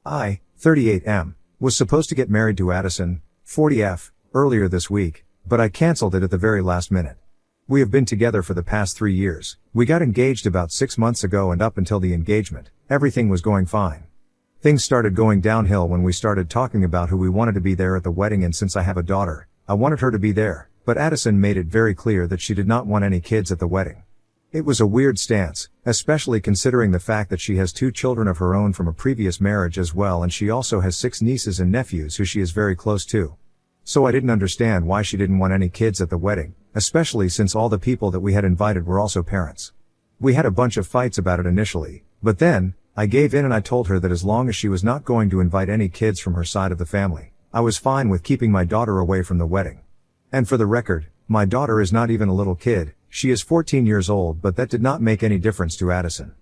I, 38M, was supposed to get married to Addison, 40F, earlier this week, but I cancelled it at the very last minute. We have been together for the past 3 years. We got engaged about 6 months ago, and up until the engagement, everything was going fine. Things started going downhill when we started talking about who we wanted to be there at the wedding, and since I have a daughter, I wanted her to be there, but Addison made it very clear that she did not want any kids at the wedding. It was a weird stance, especially considering the fact that she has 2 children of her own from a previous marriage as well, and she also has 6 nieces and nephews who she is very close to. So I didn't understand why she didn't want any kids at the wedding, especially since all the people that we had invited were also parents. We had a bunch of fights about it initially, but then, I gave in and I told her that as long as she was not going to invite any kids from her side of the family, I was fine with keeping my daughter away from the wedding. And for the record, my daughter is not even a little kid. She is 14 years old, but that did not make any difference to Addison.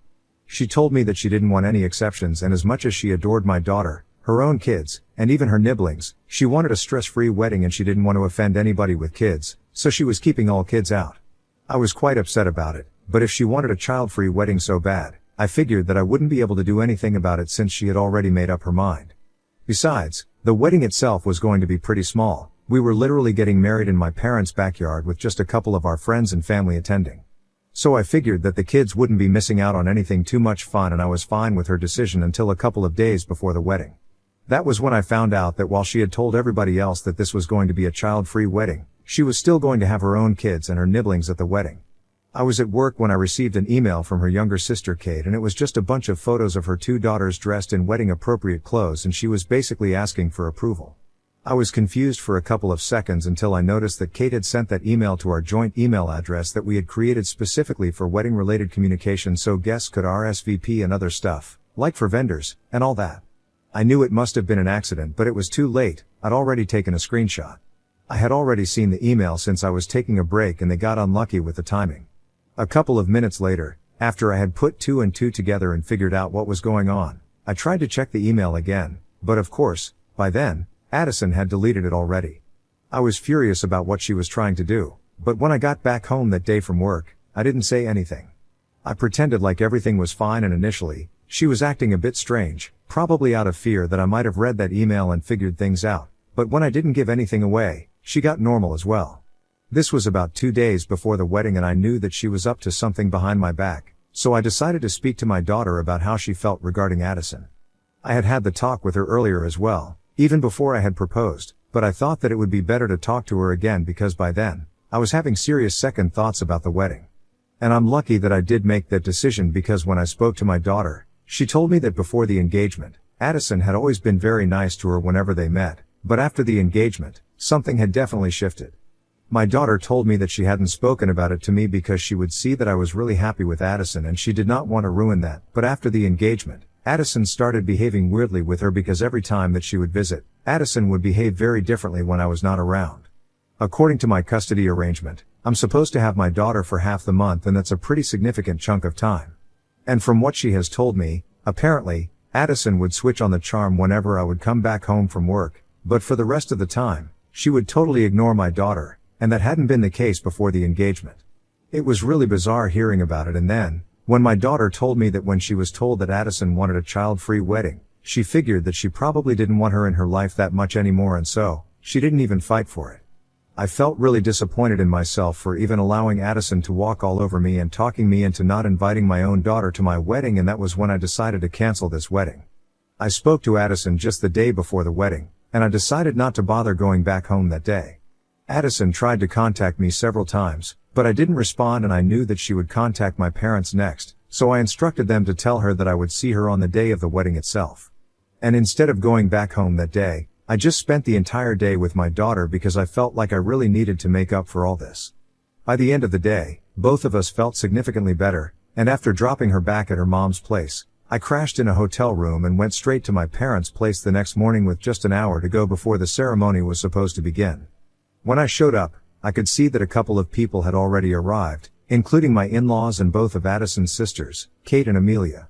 She told me that she didn't want any exceptions, and as much as she adored my daughter, her own kids, and even her nibblings, she wanted a stress-free wedding and she didn't want to offend anybody with kids, so she was keeping all kids out. I was quite upset about it, but if she wanted a child-free wedding so bad, I figured that I wouldn't be able to do anything about it since she had already made up her mind. Besides, the wedding itself was going to be pretty small. We were literally getting married in my parents' backyard with just a couple of our friends and family attending. So I figured that the kids wouldn't be missing out on anything too much fun, and I was fine with her decision until a couple of days before the wedding. That was when I found out that while she had told everybody else that this was going to be a child-free wedding, she was still going to have her own kids and her nibblings at the wedding. I was at work when I received an email from her younger sister Kate, and it was just a bunch of photos of her 2 daughters dressed in wedding-appropriate clothes, and she was basically asking for approval. I was confused for a couple of seconds until I noticed that Kate had sent that email to our joint email address that we had created specifically for wedding-related communication so guests could RSVP and other stuff, like for vendors, and all that. I knew it must have been an accident, but it was too late. I'd already taken a screenshot. I had already seen the email since I was taking a break, and they got unlucky with the timing. A couple of minutes later, after I had put 2 and 2 together and figured out what was going on, I tried to check the email again, but of course, by then, Addison had deleted it already. I was furious about what she was trying to do, but when I got back home that day from work, I didn't say anything. I pretended like everything was fine, and initially, she was acting a bit strange, probably out of fear that I might have read that email and figured things out, but when I didn't give anything away, she got normal as well. This was about 2 days before the wedding, and I knew that she was up to something behind my back, so I decided to speak to my daughter about how she felt regarding Addison. I had had the talk with her earlier as well, even before I had proposed, but I thought that it would be better to talk to her again because by then, I was having serious second thoughts about the wedding. And I'm lucky that I did make that decision, because when I spoke to my daughter, she told me that before the engagement, Addison had always been very nice to her whenever they met, but after the engagement, something had definitely shifted. My daughter told me that she hadn't spoken about it to me because she would see that I was really happy with Addison and she did not want to ruin that, but after the engagement, Addison started behaving weirdly with her because every time that she would visit, Addison would behave very differently when I was not around. According to my custody arrangement, I'm supposed to have my daughter for half the month, and that's a pretty significant chunk of time. And from what she has told me, apparently, Addison would switch on the charm whenever I would come back home from work, but for the rest of the time, she would totally ignore my daughter, and that hadn't been the case before the engagement. It was really bizarre hearing about it, and then, when my daughter told me that when she was told that Addison wanted a child-free wedding, she figured that she probably didn't want her in her life that much anymore, and so, she didn't even fight for it. I felt really disappointed in myself for even allowing Addison to walk all over me and talking me into not inviting my own daughter to my wedding, and that was when I decided to cancel this wedding. I spoke to Addison just the day before the wedding, and I decided not to bother going back home that day. Addison tried to contact me several times, but I didn't respond, and I knew that she would contact my parents next, so I instructed them to tell her that I would see her on the day of the wedding itself. And instead of going back home that day, I just spent the entire day with my daughter because I felt like I really needed to make up for all this. By the end of the day, both of us felt significantly better, and after dropping her back at her mom's place, I crashed in a hotel room and went straight to my parents' place the next morning with just an hour to go before the ceremony was supposed to begin. When I showed up, I could see that a couple of people had already arrived, including my in-laws and both of Addison's sisters, Kate and Amelia.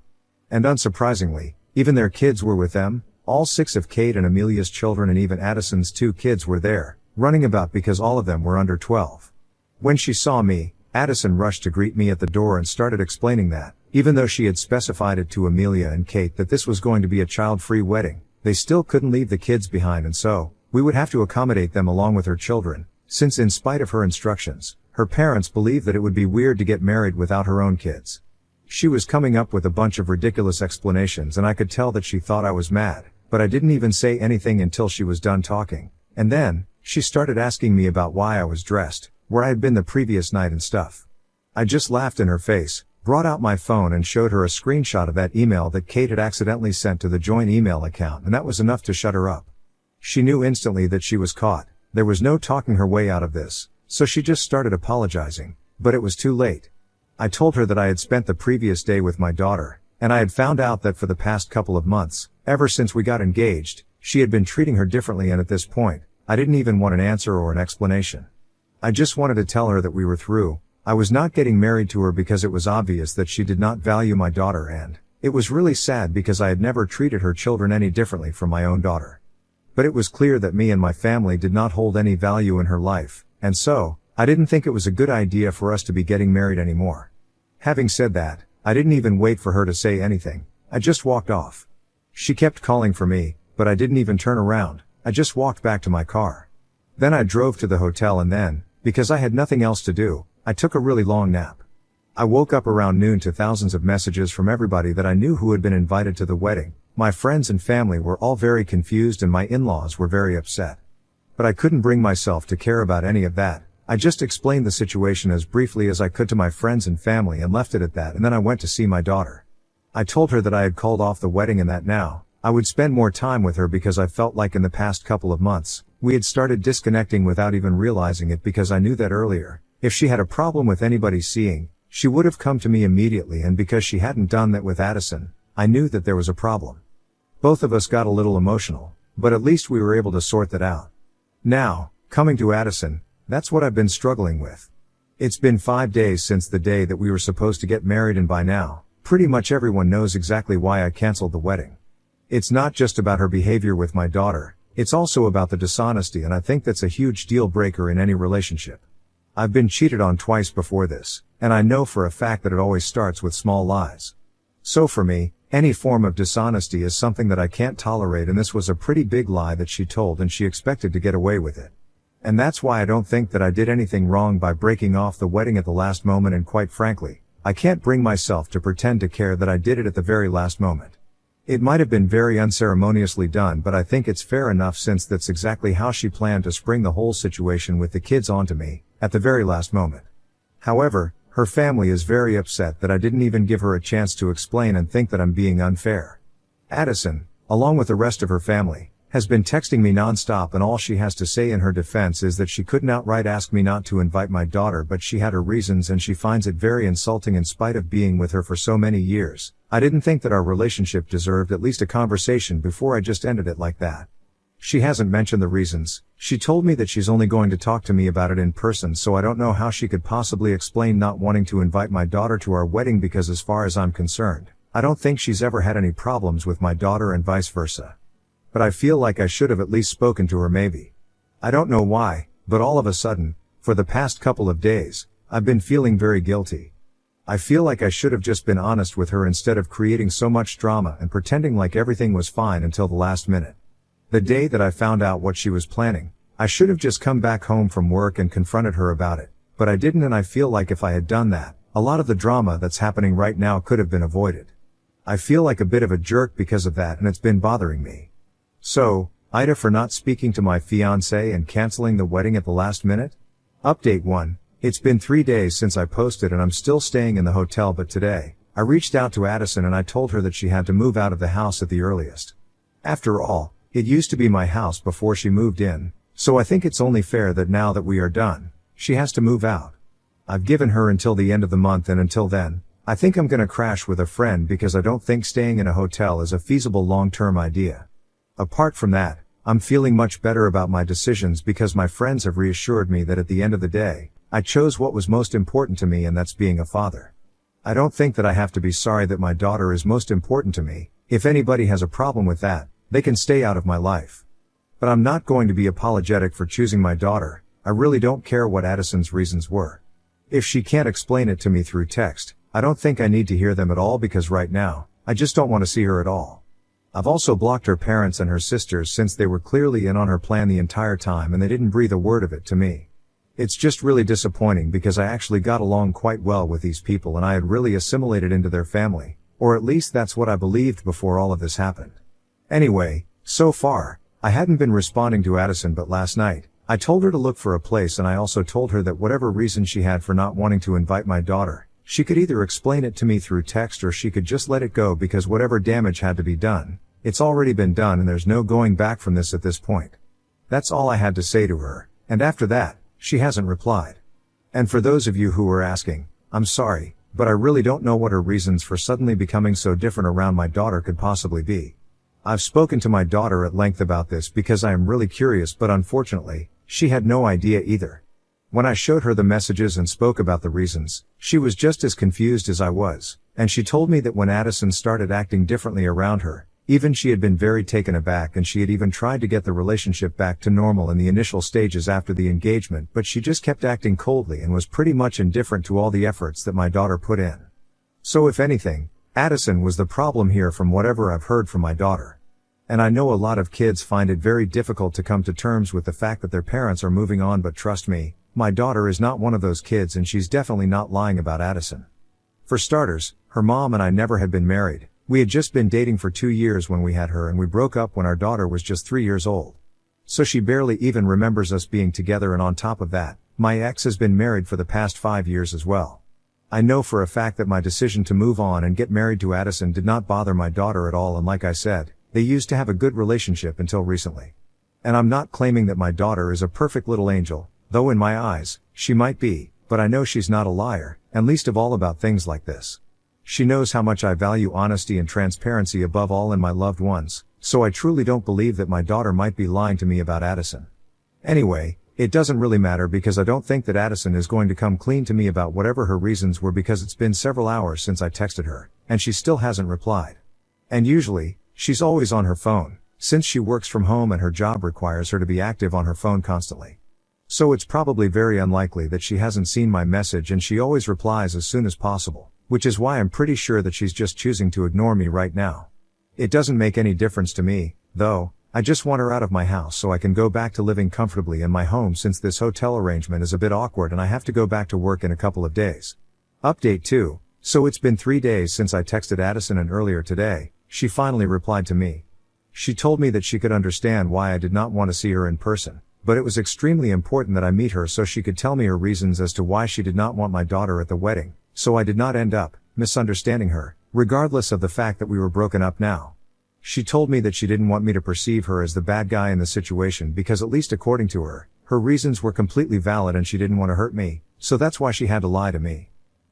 And unsurprisingly, even their kids were with them. All 6 of Kate and Amelia's children and even Addison's 2 kids were there, running about because all of them were under 12. When she saw me, Addison rushed to greet me at the door and started explaining that, Even though she had specified it to Amelia and Kate that this was going to be a child-free wedding, they still couldn't leave the kids behind, and so, we would have to accommodate them along with her children, since in spite of her instructions, her parents believed that it would be weird to get married without her own kids. She was coming up with a bunch of ridiculous explanations, and I could tell that she thought I was mad, but I didn't even say anything until she was done talking. And then, she started asking me about why I was dressed, where I had been the previous night and stuff. I just laughed in her face, brought out my phone and showed her a screenshot of that email that Kate had accidentally sent to the joint email account, and that was enough to shut her up. She knew instantly that she was caught. There was no talking her way out of this, so she just started apologizing, but it was too late. I told her that I had spent the previous day with my daughter, and I had found out that for the past couple of months, ever since we got engaged, she had been treating her differently, and at this point, I didn't even want an answer or an explanation. I just wanted to tell her that we were through. I was not getting married to her because it was obvious that she did not value my daughter, and it was really sad because I had never treated her children any differently from my own daughter. But it was clear that me and my family did not hold any value in her life, and so, I didn't think it was a good idea for us to be getting married anymore. Having said that, I didn't even wait for her to say anything. I just walked off. She kept calling for me, but I didn't even turn around. I just walked back to my car. Then I drove to the hotel, and then, because I had nothing else to do, I took a really long nap. I woke up around noon to thousands of messages from everybody that I knew who had been invited to the wedding. My friends and family were all very confused, and my in-laws were very upset. But I couldn't bring myself to care about any of that. I just explained the situation as briefly as I could to my friends and family and left it at that, and then I went to see my daughter. I told her that I had called off the wedding and that now, I would spend more time with her because I felt like in the past couple of months, we had started disconnecting without even realizing it, because I knew that earlier, if she had a problem with anybody seeing, she would have come to me immediately, and because she hadn't done that with Addison, I knew that there was a problem. Both of us got a little emotional, but at least we were able to sort that out. Now, coming to Addison, that's what I've been struggling with. It's been 5 days since the day that we were supposed to get married, and by now, pretty much everyone knows exactly why I canceled the wedding. It's not just about her behavior with my daughter, it's also about the dishonesty, and I think that's a huge deal breaker in any relationship. I've been cheated on twice before this, and I know for a fact that it always starts with small lies. So for me, any form of dishonesty is something that I can't tolerate, and this was a pretty big lie that she told, and she expected to get away with it. And that's why I don't think that I did anything wrong by breaking off the wedding at the last moment, and quite frankly, I can't bring myself to pretend to care that I did it at the very last moment. It might have been very unceremoniously done, but I think it's fair enough since that's exactly how she planned to spring the whole situation with the kids onto me, at the very last moment. However, her family is very upset that I didn't even give her a chance to explain and think that I'm being unfair. Addison, along with the rest of her family, has been texting me non-stop, and all she has to say in her defense is that she couldn't outright ask me not to invite my daughter, but she had her reasons and she finds it very insulting in spite of being with her for so many years. I didn't think that our relationship deserved at least a conversation before I just ended it like that. She hasn't mentioned the reasons. She told me that she's only going to talk to me about it in person, so I don't know how she could possibly explain not wanting to invite my daughter to our wedding, because as far as I'm concerned, I don't think she's ever had any problems with my daughter and vice versa. But I feel like I should have at least spoken to her maybe. I don't know why, but all of a sudden, for the past couple of days, I've been feeling very guilty. I feel like I should have just been honest with her instead of creating so much drama and pretending like everything was fine until the last minute. The day that I found out what she was planning, I should have just come back home from work and confronted her about it, but I didn't, and I feel like if I had done that, a lot of the drama that's happening right now could have been avoided. I feel like a bit of a jerk because of that, and it's been bothering me. So, Ida for not speaking to my fiancé and canceling the wedding at the last minute? Update 1. It's been 3 days since I posted and I'm still staying in the hotel, but today, I reached out to Addison and I told her that she had to move out of the house at the earliest. After all, it used to be my house before she moved in, so I think it's only fair that now that we are done, she has to move out. I've given her until the end of the month, and until then, I think I'm gonna crash with a friend because I don't think staying in a hotel is a feasible long-term idea. Apart from that, I'm feeling much better about my decisions because my friends have reassured me that at the end of the day, I chose what was most important to me, and that's being a father. I don't think that I have to be sorry that my daughter is most important to me. If anybody has a problem with that, they can stay out of my life. But I'm not going to be apologetic for choosing my daughter. I really don't care what Addison's reasons were. If she can't explain it to me through text, I don't think I need to hear them at all because right now, I just don't want to see her at all. I've also blocked her parents and her sisters since they were clearly in on her plan the entire time and they didn't breathe a word of it to me. It's just really disappointing because I actually got along quite well with these people and I had really assimilated into their family, or at least that's what I believed before all of this happened. Anyway, so far, I hadn't been responding to Addison, but last night, I told her to look for a place and I also told her that whatever reason she had for not wanting to invite my daughter, she could either explain it to me through text or she could just let it go because whatever damage had to be done, it's already been done and there's no going back from this at this point. That's all I had to say to her, and after that, she hasn't replied. And for those of you who were asking, I'm sorry, but I really don't know what her reasons for suddenly becoming so different around my daughter could possibly be. I've spoken to my daughter at length about this because I am really curious, but unfortunately, she had no idea either. When I showed her the messages and spoke about the reasons, she was just as confused as I was, and she told me that when Addison started acting differently around her, even she had been very taken aback and she had even tried to get the relationship back to normal in the initial stages after the engagement, but she just kept acting coldly and was pretty much indifferent to all the efforts that my daughter put in. So if anything, Addison was the problem here from whatever I've heard from my daughter. And I know a lot of kids find it very difficult to come to terms with the fact that their parents are moving on, but trust me, my daughter is not one of those kids and she's definitely not lying about Addison. For starters, her mom and I never had been married. We had just been dating for 2 years when we had her and we broke up when our daughter was just 3 years old. So she barely even remembers us being together, and on top of that, my ex has been married for the past 5 years as well. I know for a fact that my decision to move on and get married to Addison did not bother my daughter at all, and like I said, they used to have a good relationship until recently. And I'm not claiming that my daughter is a perfect little angel, though in my eyes, she might be, but I know she's not a liar, and least of all about things like this. She knows how much I value honesty and transparency above all in my loved ones, so I truly don't believe that my daughter might be lying to me about Addison. Anyway, it doesn't really matter because I don't think that Addison is going to come clean to me about whatever her reasons were, because it's been several hours since I texted her, and she still hasn't replied. And usually, she's always on her phone, since she works from home and her job requires her to be active on her phone constantly. So it's probably very unlikely that she hasn't seen my message, and she always replies as soon as possible, which is why I'm pretty sure that she's just choosing to ignore me right now. It doesn't make any difference to me, though. I just want her out of my house so I can go back to living comfortably in my home, since this hotel arrangement is a bit awkward and I have to go back to work in a couple of days. Update 2. So it's been 3 days since I texted Addison, and earlier today, she finally replied to me. She told me that she could understand why I did not want to see her in person, but it was extremely important that I meet her so she could tell me her reasons as to why she did not want my daughter at the wedding, so I did not end up misunderstanding her, regardless of the fact that we were broken up now. She told me that she didn't want me to perceive her as the bad guy in the situation because, at least according to her, her reasons were completely valid and she didn't want to hurt me, so that's why she had to lie to me.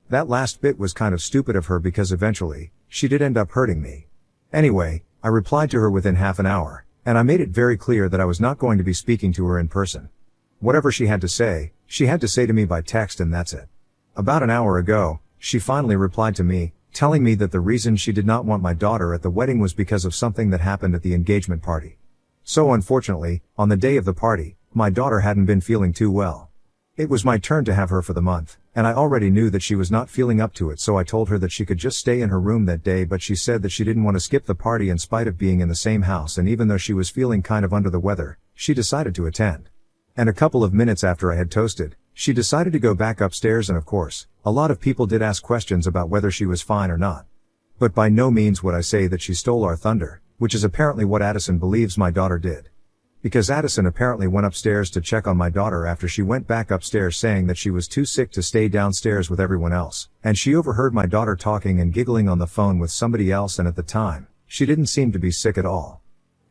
That last bit was kind of stupid of her because eventually, she did end up hurting me. Anyway, I replied to her within half an hour, and I made it very clear that I was not going to be speaking to her in person. Whatever she had to say to me by text, and that's it. About an hour ago, she finally replied to me, telling me that the reason she did not want my daughter at the wedding was because of something that happened at the engagement party. So unfortunately, on the day of the party, my daughter hadn't been feeling too well. It was my turn to have her for the month, and I already knew that she was not feeling up to it, so I told her that she could just stay in her room that day, but she said that she didn't want to skip the party in spite of being in the same house, and even though she was feeling kind of under the weather, she decided to attend. And a couple of minutes after I had toasted, she decided to go back upstairs, and of course, a lot of people did ask questions about whether she was fine or not. But by no means would I say that she stole our thunder, which is apparently what Addison believes my daughter did. Because Addison apparently went upstairs to check on my daughter after she went back upstairs, saying that she was too sick to stay downstairs with everyone else, and she overheard my daughter talking and giggling on the phone with somebody else, and at the time, she didn't seem to be sick at all.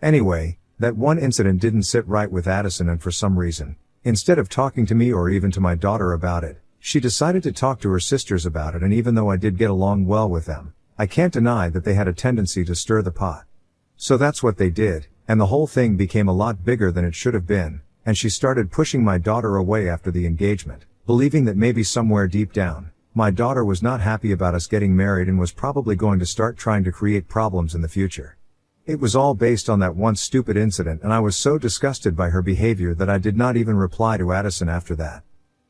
Anyway, that one incident didn't sit right with Addison, and for some reason, instead of talking to me or even to my daughter about it, she decided to talk to her sisters about it, and even though I did get along well with them, I can't deny that they had a tendency to stir the pot. So that's what they did, and the whole thing became a lot bigger than it should have been, and she started pushing my daughter away after the engagement, believing that maybe somewhere deep down, my daughter was not happy about us getting married and was probably going to start trying to create problems in the future. It was all based on that one stupid incident, and I was so disgusted by her behavior that I did not even reply to Addison after that.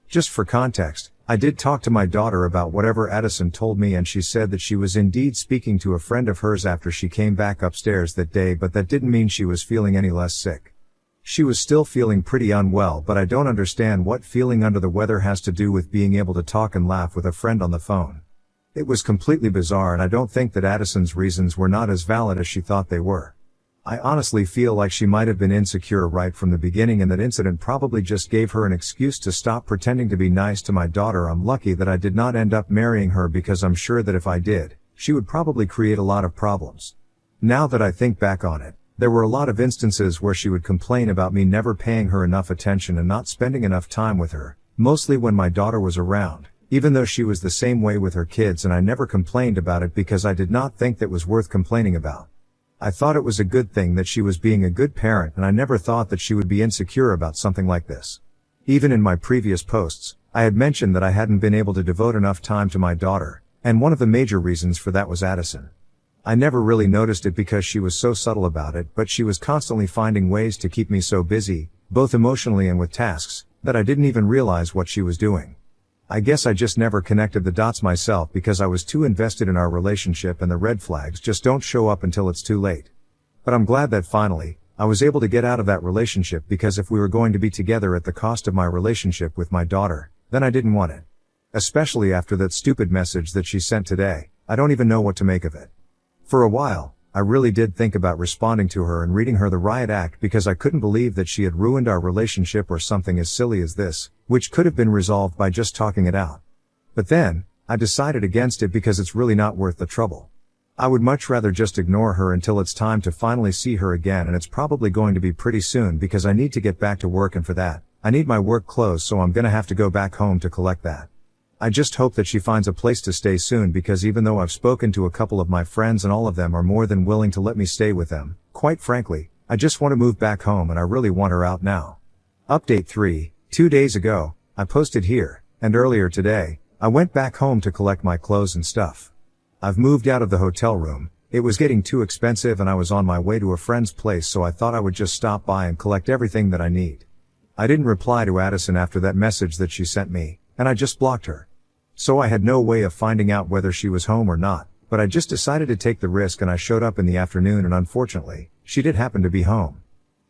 Just for context, I did talk to my daughter about whatever Addison told me, and she said that she was indeed speaking to a friend of hers after she came back upstairs that day, but that didn't mean she was feeling any less sick. She was still feeling pretty unwell, but I don't understand what feeling under the weather has to do with being able to talk and laugh with a friend on the phone. It was completely bizarre, and I don't think that Addison's reasons were not as valid as she thought they were. I honestly feel like she might have been insecure right from the beginning, and that incident probably just gave her an excuse to stop pretending to be nice to my daughter. I'm lucky that I did not end up marrying her, because I'm sure that if I did, she would probably create a lot of problems. Now that I think back on it, there were a lot of instances where she would complain about me never paying her enough attention and not spending enough time with her, mostly when my daughter was around, even though she was the same way with her kids, and I never complained about it because I did not think that was worth complaining about. I thought it was a good thing that she was being a good parent, and I never thought that she would be insecure about something like this. Even in my previous posts, I had mentioned that I hadn't been able to devote enough time to my daughter, and one of the major reasons for that was Addison. I never really noticed it because she was so subtle about it, but she was constantly finding ways to keep me so busy, both emotionally and with tasks, that I didn't even realize what she was doing. I guess I just never connected the dots myself because I was too invested in our relationship, and the red flags just don't show up until it's too late. But I'm glad that finally, I was able to get out of that relationship, because if we were going to be together at the cost of my relationship with my daughter, then I didn't want it. Especially after that stupid message that she sent today, I don't even know what to make of it. For a while, I really did think about responding to her and reading her the riot act, because I couldn't believe that she had ruined our relationship or something as silly as this, which could have been resolved by just talking it out. But then, I decided against it because it's really not worth the trouble. I would much rather just ignore her until it's time to finally see her again, and it's probably going to be pretty soon because I need to get back to work, and for that, I need my work clothes, so I'm gonna have to go back home to collect that. I just hope that she finds a place to stay soon, because even though I've spoken to a couple of my friends and all of them are more than willing to let me stay with them, quite frankly, I just want to move back home and I really want her out now. Update 3, 2 days ago, I posted here, and earlier today, I went back home to collect my clothes and stuff. I've moved out of the hotel room. It was getting too expensive and I was on my way to a friend's place, so I thought I would just stop by and collect everything that I need. I didn't reply to Addison after that message that she sent me, and I just blocked her. So I had no way of finding out whether she was home or not, but I just decided to take the risk, and I showed up in the afternoon, and unfortunately, she did happen to be home.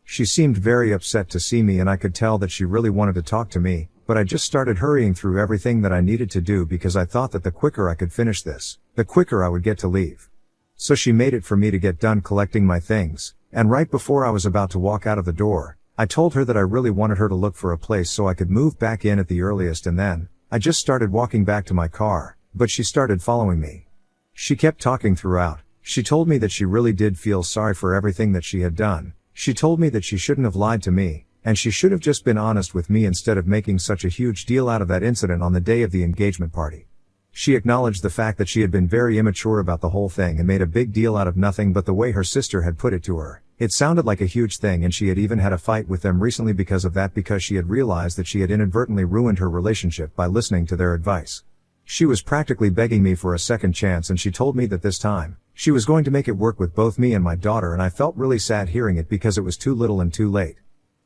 She seemed very upset to see me, and I could tell that she really wanted to talk to me, but I just started hurrying through everything that I needed to do because I thought that the quicker I could finish this, the quicker I would get to leave. So she made it for me to get done collecting my things, and right before I was about to walk out of the door, I told her that I really wanted her to look for a place so I could move back in at the earliest, and then, I just started walking back to my car, but she started following me. She kept talking throughout. She told me that she really did feel sorry for everything that she had done. She told me that she shouldn't have lied to me, and she should have just been honest with me instead of making such a huge deal out of that incident on the day of the engagement party. She acknowledged the fact that she had been very immature about the whole thing and made a big deal out of nothing, but the way her sister had put it to her, it sounded like a huge thing, and she had even had a fight with them recently because of that, because she had realized that she had inadvertently ruined her relationship by listening to their advice. She was practically begging me for a second chance, and she told me that this time, she was going to make it work with both me and my daughter, and I felt really sad hearing it because it was too little and too late.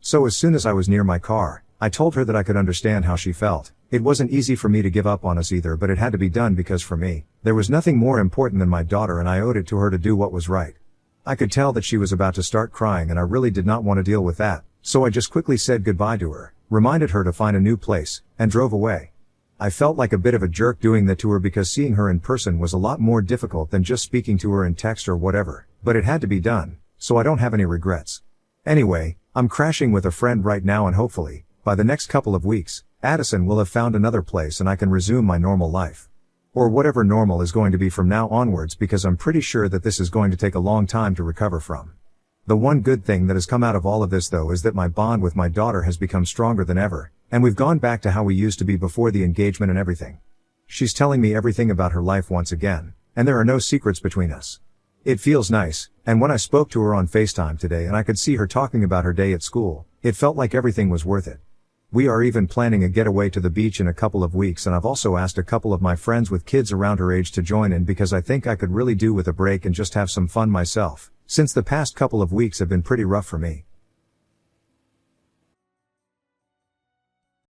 So as soon as I was near my car, I told her that I could understand how she felt. It wasn't easy for me to give up on us either, but it had to be done because for me, there was nothing more important than my daughter, and I owed it to her to do what was right. I could tell that she was about to start crying, and I really did not want to deal with that, so I just quickly said goodbye to her, reminded her to find a new place, and drove away. I felt like a bit of a jerk doing that to her because seeing her in person was a lot more difficult than just speaking to her in text or whatever, but it had to be done, so I don't have any regrets. Anyway, I'm crashing with a friend right now, and hopefully, by the next couple of weeks, Addison will have found another place and I can resume my normal life. Or whatever normal is going to be from now onwards, because I'm pretty sure that this is going to take a long time to recover from. The one good thing that has come out of all of this though is that my bond with my daughter has become stronger than ever, and we've gone back to how we used to be before the engagement and everything. She's telling me everything about her life once again, and there are no secrets between us. It feels nice, and when I spoke to her on FaceTime today and I could see her talking about her day at school, it felt like everything was worth it. We are even planning a getaway to the beach in a couple of weeks, and I've also asked a couple of my friends with kids around her age to join in because I think I could really do with a break and just have some fun myself, since the past couple of weeks have been pretty rough for me.